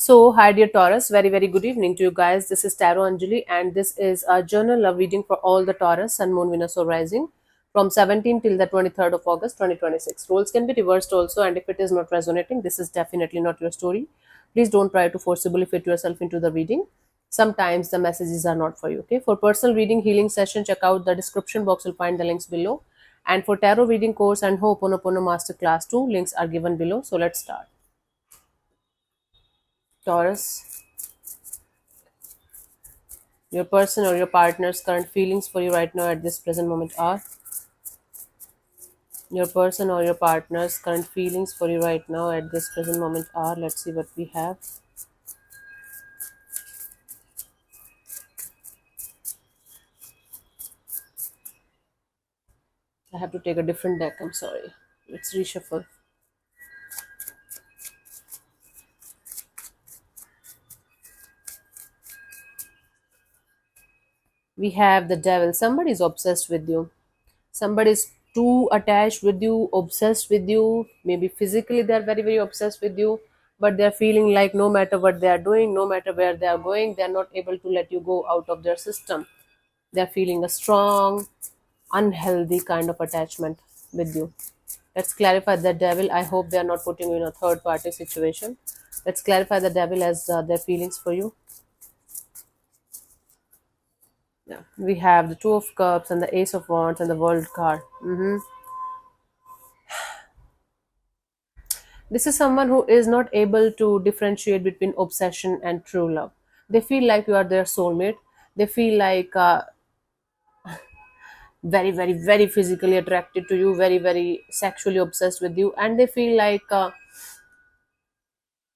So, hi dear Taurus, very good evening to you guys. This is Tarot Anjali, and this is a journal love reading for all the Taurus, Sun, Moon, Venus, or Rising from 17 till the 23rd of August 2026. Roles can be reversed also, and if it is not resonating, this is definitely not your story. Please don't try to forcibly fit yourself into the reading. Sometimes the messages are not for you. Okay, for personal reading healing session, check out the description box. You'll find the links below. And for tarot reading course and Ho'oponopono Master Class 2, links are given below. So let's start. Taurus, your person or your partner's current feelings for you right now at this present moment are. Your person or your partner's current feelings for you right now at this present moment are. Let's see what we have. I have to take a different deck. I'm sorry. Let's reshuffle. We have the devil. Somebody's obsessed with you. Somebody's too attached with you, obsessed with you. Maybe physically they're very obsessed with you, but they're feeling like no matter what they are doing, no matter where they are going, they're not able to let you go out of their system. They're feeling a strong, unhealthy kind of attachment with you. Let's clarify the devil. I hope they are not putting you in a third party situation. Let's clarify the devil as their feelings for you. Yeah, we have the Two of Cups and the Ace of Wands and the World card. This is someone who is not able to differentiate between obsession and true love. They feel like you are their soulmate. They feel like very physically attracted to you, very sexually obsessed with you, and they feel like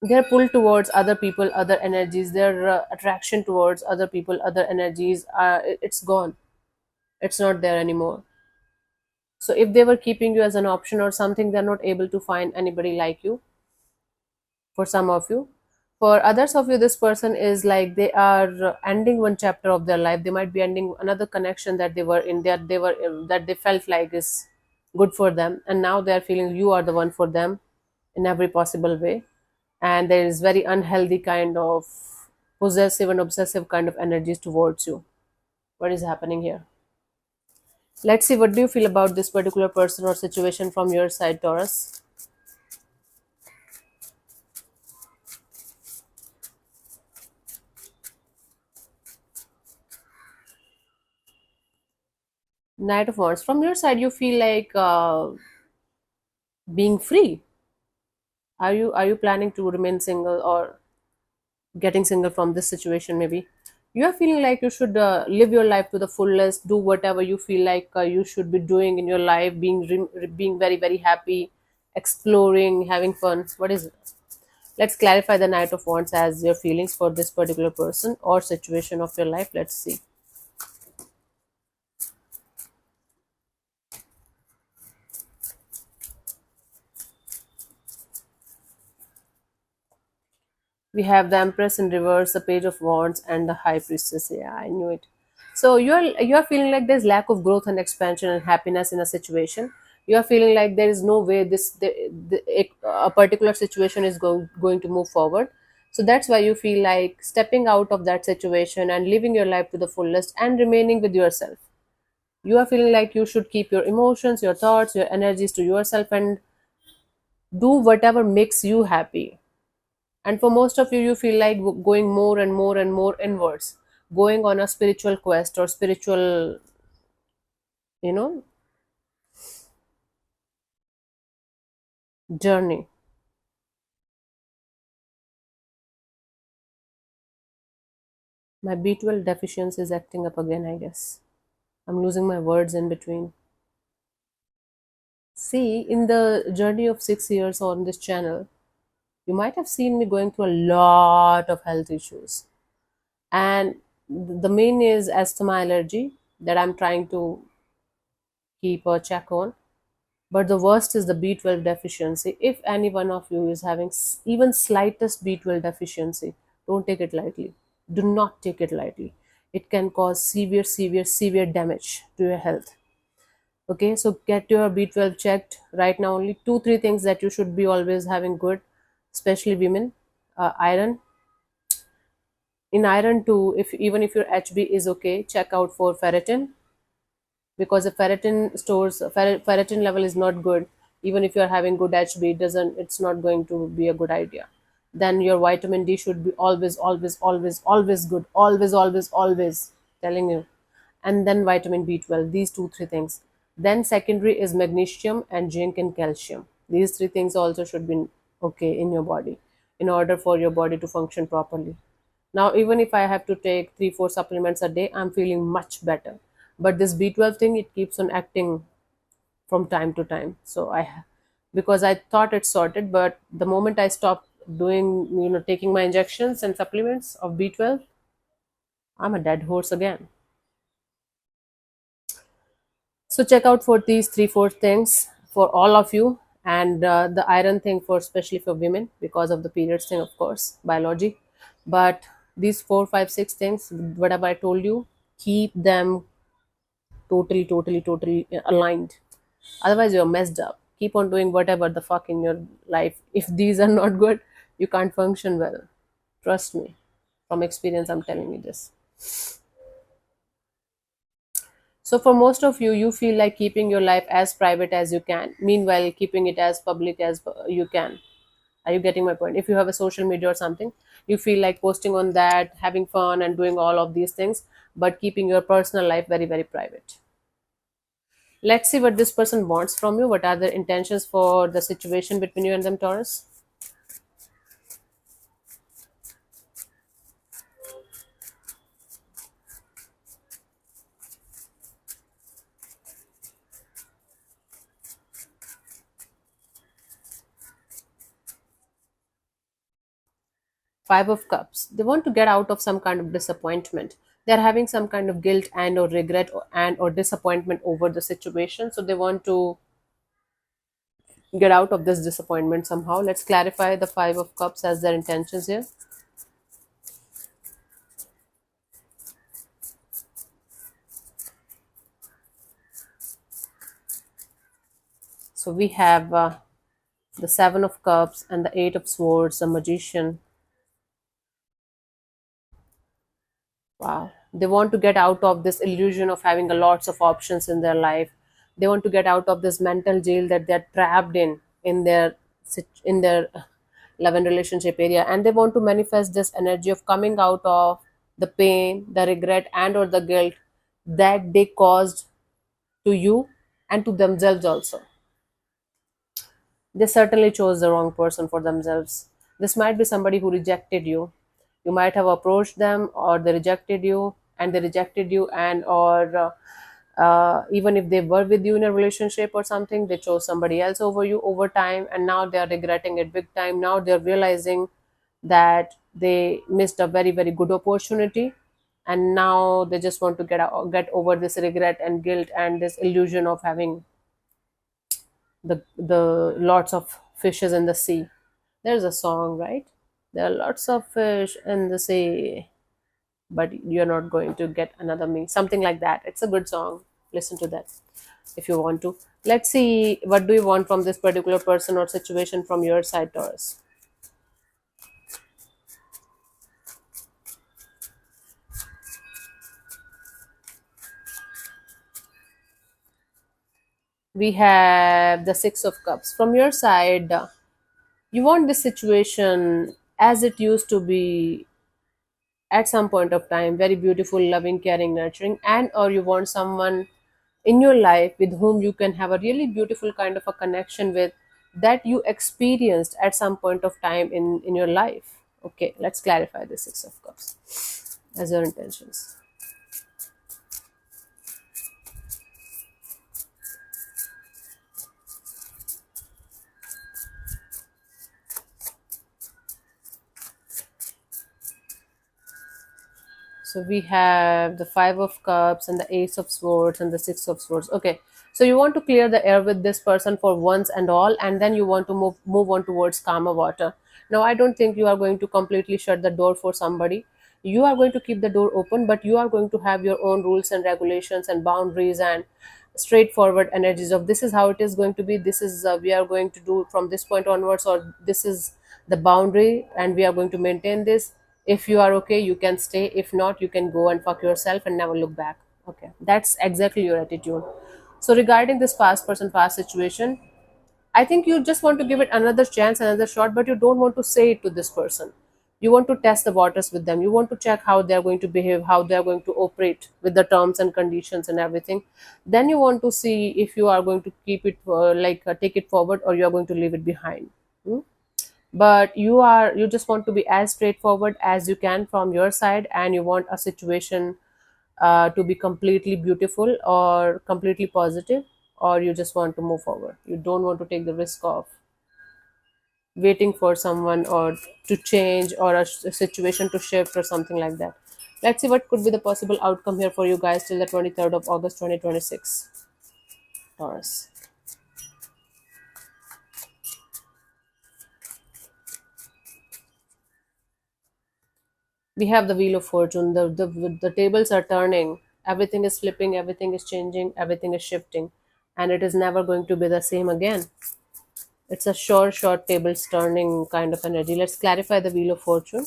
they're pulled towards other people, other energies. Their attraction towards other people, other energies, it's gone. It's not there anymore. So if they were keeping you as an option or something, they're not able to find anybody like you. For some of you, for others of you, this person is like they are ending one chapter of their life. They might be ending another connection that they were in, that they felt like is good for them, and now they are feeling you are the one for them in every possible way. And there is very unhealthy kind of possessive and obsessive kind of energies towards you. What is happening here? Let's see, what do you feel about this particular person or situation from your side, Taurus? Knight of Wands. From your side, you feel like being free. Are you planning to remain single or getting single from this situation? Maybe you are feeling like you should live your life to the fullest, do whatever you feel like you should be doing in your life, being very happy, exploring, having fun. What is it? Let's clarify the Knight of Wands as your feelings for this particular person or situation of your life. Let's see. We have the Empress in reverse, the Page of Wands, and the High Priestess. Yeah, I knew it. So you're feeling like there's lack of growth and expansion and happiness in a situation. You are feeling like there is no way a particular situation is going to move forward. So that's why you feel like stepping out of that situation and living your life to the fullest and remaining with yourself. You are feeling like you should keep your emotions, your thoughts, your energies to yourself and do whatever makes you happy. And for most of you, you feel like going more and more and more inwards, going on a spiritual quest or spiritual, you know, journey. My B12 deficiency is acting up again, I guess. I'm losing my words in between. See, in the journey of 6 years on this channel, you might have seen me going through a lot of health issues. And the main is asthma allergy that I'm trying to keep a check on. But the worst is the B12 deficiency. If any one of you is having even slightest B12 deficiency, don't take it lightly. Do not take it lightly. It can cause severe damage to your health. Okay, so get your B12 checked right now. Only 2 3 things that you should be always having good, especially women: iron, In iron too, if even if your HB is okay, check out for ferritin, because the ferritin level is not good. Even if you are having good HB, it's not going to be a good idea. Then your vitamin D should be always, always, always, always good, always, always, always, telling you. And then vitamin B12, these two three things. Then secondary is magnesium and zinc and calcium. These three things also should be okay in your body, in order for your body to function properly. Now, even if I have to take 3 4 supplements a day, I'm feeling much better. But this B12 thing, it keeps on acting from time to time. So because I thought it's sorted, but the moment I stopped doing, taking my injections and supplements of B12, I'm a dead horse again. So check out for these 3 4 things for all of you, and the iron thing for especially for women because of the periods thing, of course, biology. But these 4 5 6 things, whatever I told you, keep them totally, totally, totally aligned. Otherwise, you're messed up. Keep on doing whatever the fuck in your life. If these are not good, you can't function well. Trust me. From experience, I'm telling you this. So, for most of you, you feel like keeping your life as private as you can, meanwhile, keeping it as public as you can. Are you getting my point? If you have a social media or something, you feel like posting on that, having fun, and doing all of these things, but keeping your personal life very, very private. Let's see what this person wants from you. What are their intentions for the situation between you and them, Taurus? Five of Cups. They want to get out of some kind of disappointment. They're having some kind of guilt and or regret and or disappointment over the situation. So they want to get out of this disappointment somehow. Let's clarify the Five of Cups as their intentions here. So we have the Seven of Cups and the Eight of Swords, the Magician. Wow. They want to get out of this illusion of having a lots of options in their life. They want to get out of this mental jail that they're trapped in their love and relationship area, and they want to manifest this energy of coming out of the pain, the regret, and or the guilt that they caused to you and to themselves also. They certainly chose the wrong person for themselves. This might be somebody who rejected you. You might have approached them, or they rejected you, and they rejected you, and or even if they were with you in a relationship or something, they chose somebody else over you over time, and now they are regretting it big time. Now they're realizing that they missed a very, very good opportunity, and now they just want to get over this regret and guilt and this illusion of having the lots of fishes in the sea. There's a song, right? There are lots of fish in the sea, but you're not going to get another me. Something like that. It's a good song. Listen to that if you want to. Let's see, what do you want from this particular person or situation from your side, Taurus? We have the Six of Cups. From your side, you want this situation as it used to be at some point of time, very beautiful, loving, caring, nurturing, and or you want someone in your life with whom you can have a really beautiful kind of a connection with, that you experienced at some point of time in your life. Okay, let's clarify the Six of Cups as your intentions. So we have the Five of Cups and the Ace of Swords and the Six of Swords. Okay, so you want to clear the air with this person for once and all, and then you want to move on towards calmer water. Now, I don't think you are going to completely shut the door for somebody. You are going to keep the door open, but you are going to have your own rules and regulations and boundaries and straightforward energies of this is how it is going to be. This is we are going to do from this point onwards, or this is the boundary, and we are going to maintain this. If you are okay, you can stay. If not, you can go and fuck yourself and never look back. Okay, that's exactly your attitude. So regarding this past person, past situation, I think you just want to give it another chance, another shot, but you don't want to say it to this person. You want to test the waters with them. You want to check how they're going to behave, how they're going to operate with the terms and conditions and everything. Then you want to see if you are going to keep it, take it forward, or you are going to leave it behind. Hmm? But you just want to be as straightforward as you can from your side, and you want a situation to be completely beautiful or completely positive, or you just want to move forward. You don't want to take the risk of waiting for someone or to change, or a situation to shift or something like that. Let's see what could be the possible outcome here for you guys till the 23rd of August 2026, Taurus. We have the Wheel of Fortune. The tables are turning. Everything is flipping, everything is changing, everything is shifting, and it is never going to be the same again. It's a short tables turning kind of energy. Let's clarify the Wheel of Fortune.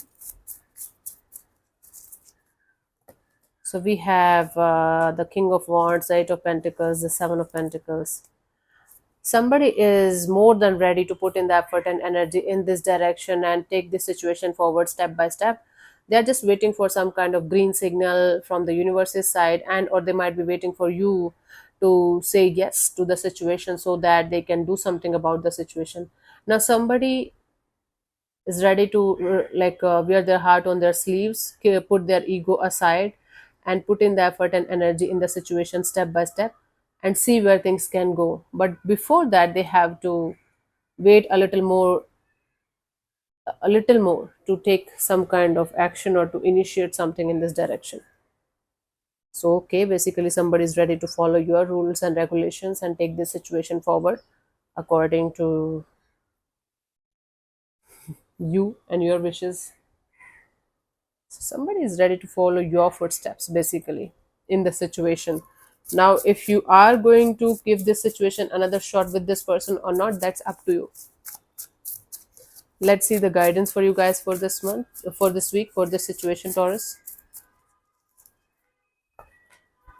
So we have the King of Wands, Eight of Pentacles, the Seven of Pentacles. Somebody is more than ready to put in the effort and energy in this direction and take this situation forward step by step. They're just waiting for some kind of green signal from the universe's side, and or they might be waiting for you to say yes to the situation so that they can do something about the situation. Now somebody is ready to wear their heart on their sleeves, put their ego aside, and put in the effort and energy in the situation step by step, and see where things can go. But before that, they have to wait a little more to take some kind of action or to initiate something in this direction. So, okay, basically, somebody is ready to follow your rules and regulations and take this situation forward according to you and your wishes. So somebody is ready to follow your footsteps basically in the situation. Now, if you are going to give this situation another shot with this person or not, that's up to you. Let's see the guidance for you guys for this month, for this week, for this situation, Taurus.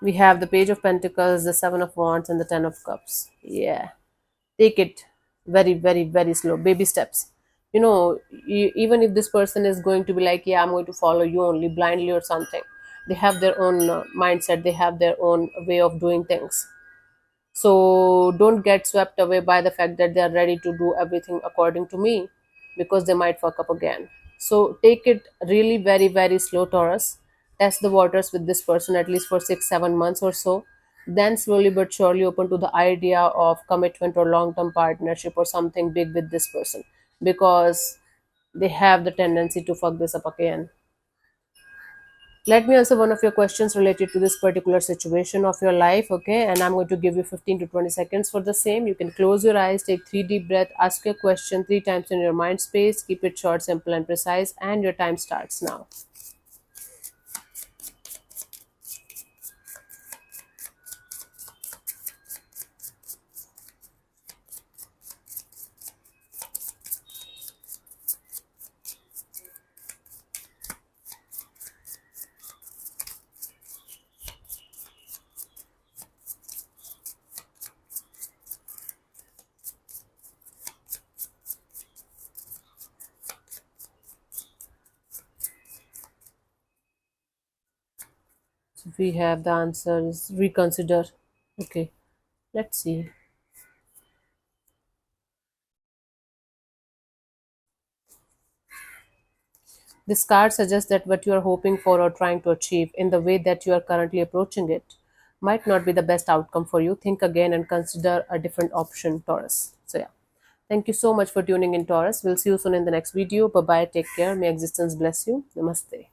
We have the Page of Pentacles, the Seven of Wands, and the Ten of Cups. Yeah. Take it very, very, very slow, baby steps. Even if this person is going to be like, yeah, I'm going to follow you only blindly or something, they have their own mindset, they have their own way of doing things. So don't get swept away by the fact that they are ready to do everything according to me, because they might fuck up again. So take it really very, very slow, Taurus. Test the waters with this person at least for 6 7 months or so. Then slowly but surely open to the idea of commitment or long term partnership or something big with this person, because they have the tendency to fuck this up again. Let me answer one of your questions related to this particular situation of your life, okay? And I'm going to give you 15 to 20 seconds for the same. You can close your eyes, take 3 deep breaths, ask your question 3 times in your mind space, keep it short, simple, and precise, and your time starts now. So we have the answer is reconsider. Okay, let's see. This card suggests that what you are hoping for or trying to achieve in the way that you are currently approaching it might not be the best outcome for you. Think again and consider a different option, Taurus. So, yeah. Thank you so much for tuning in, Taurus. We'll see you soon in the next video. Bye bye. Take care. May existence bless you. Namaste.